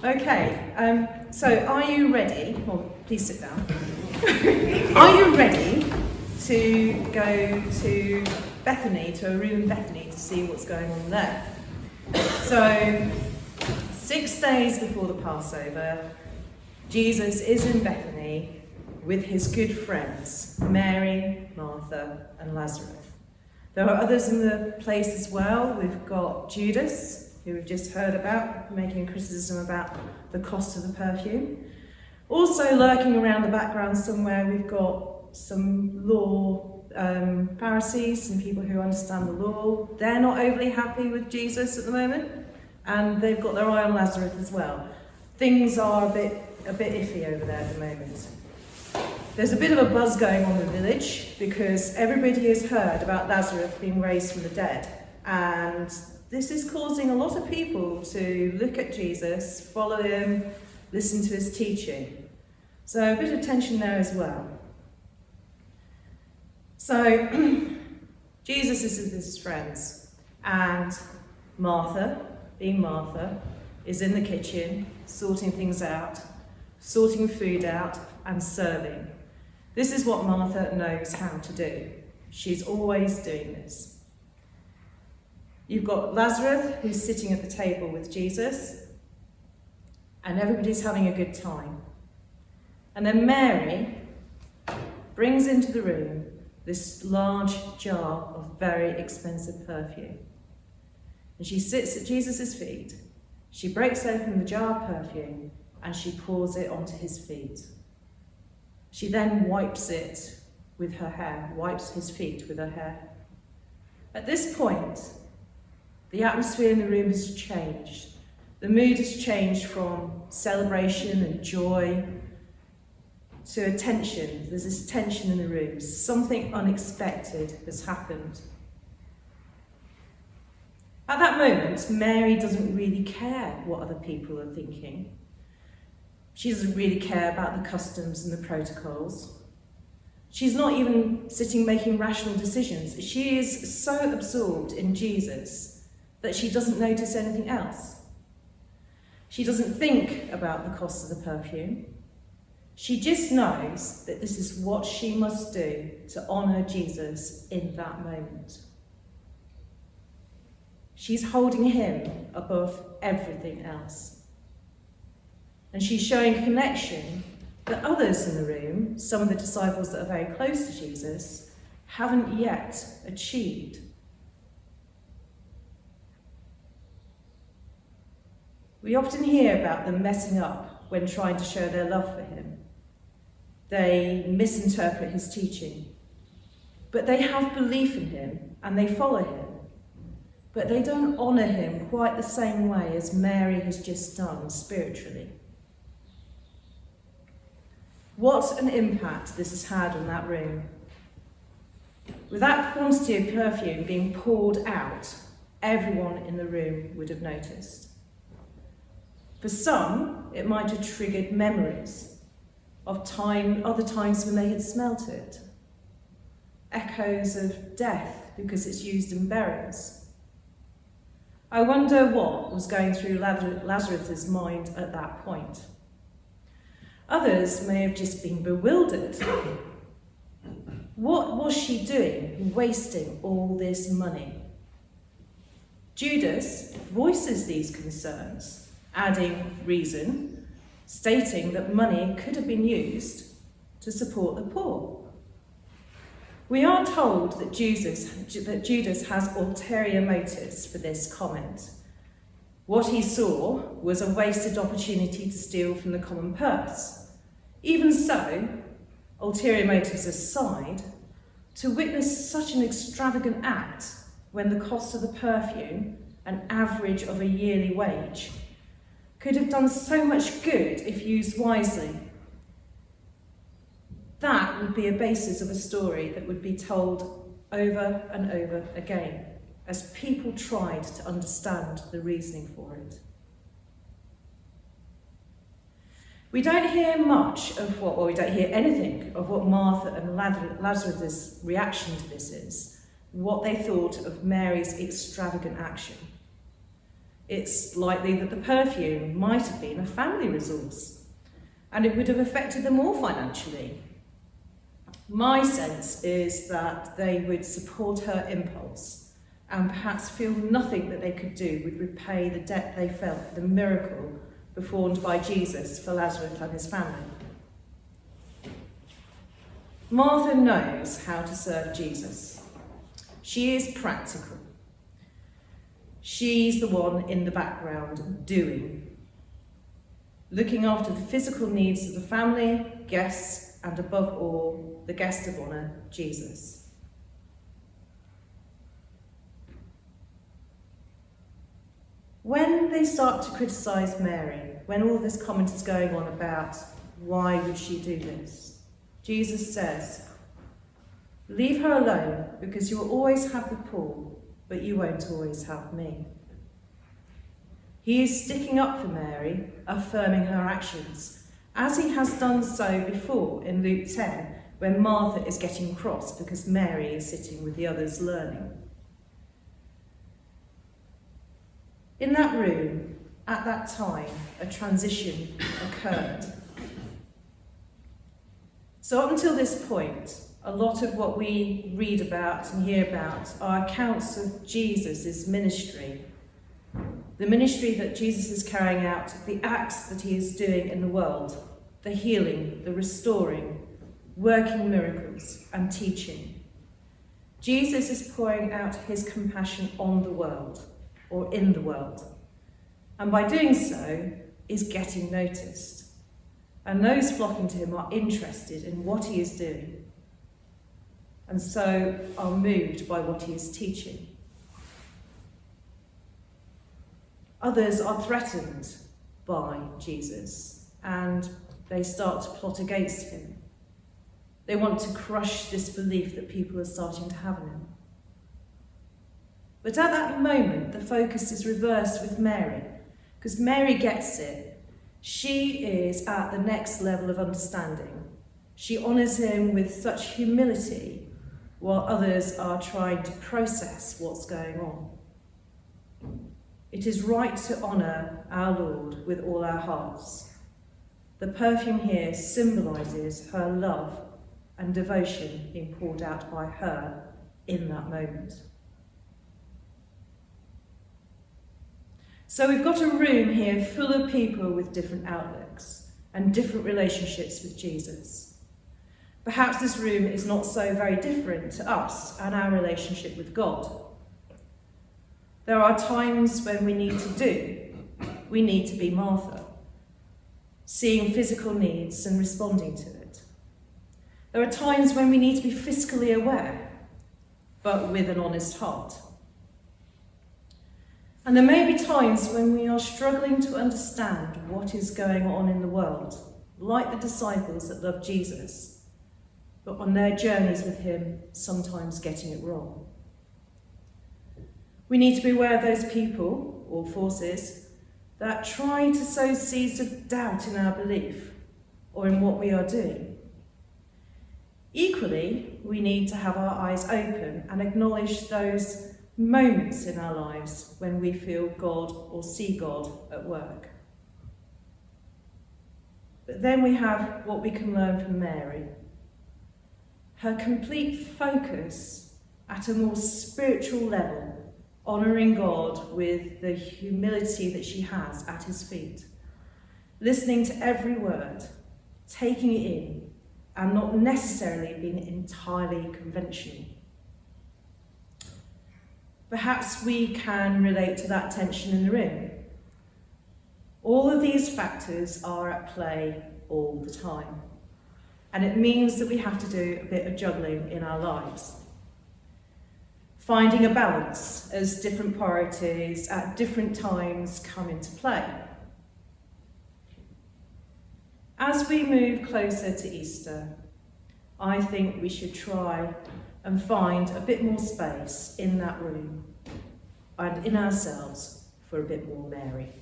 Okay, so are you ready? Well, please sit down. Are you ready to go to Bethany, to a room in Bethany, to see what's going on there? So, 6 days before the Passover, Jesus is in Bethany with his good friends, Mary, Martha, and Lazarus. There are others in the place as well. We've got Judas, who we've just heard about, making criticism about the cost of the perfume. Also lurking around the background somewhere, we've got some law Pharisees, some people who understand the law. They're not overly happy with Jesus at the moment, and they've got their eye on Lazarus as well. Things are a bit iffy over there at the moment. There's a bit of a buzz going on in the village because everybody has heard about Lazarus being raised from the dead, and this is causing a lot of people to look at Jesus, follow him, listen to his teaching. So a bit of tension there as well. So Jesus is with his friends, and Martha, being Martha, is in the kitchen sorting things out, sorting food out and serving. This is what Martha knows how to do. She's always doing this. You've got Lazarus, who's sitting at the table with Jesus, and everybody's having a good time. And then Mary brings into the room this large jar of very expensive perfume. And she sits at Jesus' feet, she breaks open the jar of perfume, and she pours it onto his feet. She then wipes it with her hair, wipes his feet with her hair. At this point, the atmosphere in the room has changed. The mood has changed from celebration and joy to a tension. There's this tension in the room. Something unexpected has happened. At that moment, Mary doesn't really care what other people are thinking. She doesn't really care about the customs and the protocols. She's not even sitting making rational decisions. She is so absorbed in Jesus that she doesn't notice anything else. She doesn't think about the cost of the perfume. She just knows that this is what she must do to honour Jesus in that moment. She's holding him above everything else. And she's showing a connection that others in the room, some of the disciples that are very close to Jesus, haven't yet achieved. We often hear about them messing up when trying to show their love for him. They misinterpret his teaching, but they have belief in him and they follow him. But they don't honour him quite the same way as Mary has just done spiritually. What an impact this has had on that room. With that quantity of perfume being poured out, everyone in the room would have noticed. For some, it might have triggered memories of other times when they had smelt it. Echoes of death because it's used in burials. I wonder what was going through Lazarus' mind at that point. Others may have just been bewildered. What was she doing, wasting all this money? Judas voices these concerns, adding reason, stating that money could have been used to support the poor. We are told that Judas has ulterior motives for this comment. What he saw was a wasted opportunity to steal from the common purse. Even so, ulterior motives aside, to witness such an extravagant act when the cost of the perfume, an average of a yearly wage, could have done so much good if used wisely. That would be a basis of a story that would be told over and over again as people tried to understand the reasoning for it. We don't hear we don't hear anything of what Martha and Lazarus' reaction to this is, what they thought of Mary's extravagant action. It's likely that the perfume might have been a family resource, and it would have affected them all financially. My sense is that they would support her impulse and perhaps feel nothing that they could do would repay the debt they felt for the miracle performed by Jesus for Lazarus and his family. Martha knows how to serve Jesus. She is practical. She's the one in the background doing, looking after the physical needs of the family, guests, and above all, the guest of honour, Jesus. When they start to criticise Mary, when all this comment is going on about why would she do this, Jesus says, "Leave her alone, because you will always have the poor, but you won't always have me." He is sticking up for Mary, affirming her actions, as he has done so before in Luke 10, when Martha is getting cross because Mary is sitting with the others learning. In that room, at that time, a transition occurred. So up until this point, a lot of what we read about and hear about are accounts of Jesus' ministry. The ministry that Jesus is carrying out, the acts that he is doing in the world, the healing, the restoring, working miracles and teaching. Jesus is pouring out his compassion on the world, or in the world, and by doing so is getting noticed. And those flocking to him are interested in what he is doing, and so are moved by what he is teaching. Others are threatened by Jesus, and they start to plot against him. They want to crush this belief that people are starting to have in him. But at that moment, the focus is reversed with Mary, because Mary gets it. She is at the next level of understanding. She honours him with such humility, while others are trying to process what's going on. It is right to honour our Lord with all our hearts. The perfume here symbolises her love and devotion being poured out by her in that moment. So we've got a room here full of people with different outlooks and different relationships with Jesus. Perhaps this room is not so very different to us and our relationship with God. There are times when we need to do. We need to be Martha, seeing physical needs and responding to it. There are times when we need to be fiscally aware, but with an honest heart. And there may be times when we are struggling to understand what is going on in the world, like the disciples that loved Jesus, but on their journeys with him, sometimes getting it wrong. We need to be aware of those people or forces that try to sow seeds of doubt in our belief or in what we are doing. Equally, we need to have our eyes open and acknowledge those moments in our lives when we feel God or see God at work. But then we have what we can learn from Mary. Her complete focus at a more spiritual level, honouring God with the humility that she has at his feet, listening to every word, taking it in, and not necessarily being entirely conventional. Perhaps we can relate to that tension in the room. All of these factors are at play all the time, and it means that we have to do a bit of juggling in our lives. Finding a balance as different priorities at different times come into play. As we move closer to Easter, I think we should try and find a bit more space in that room and in ourselves for a bit more Mary.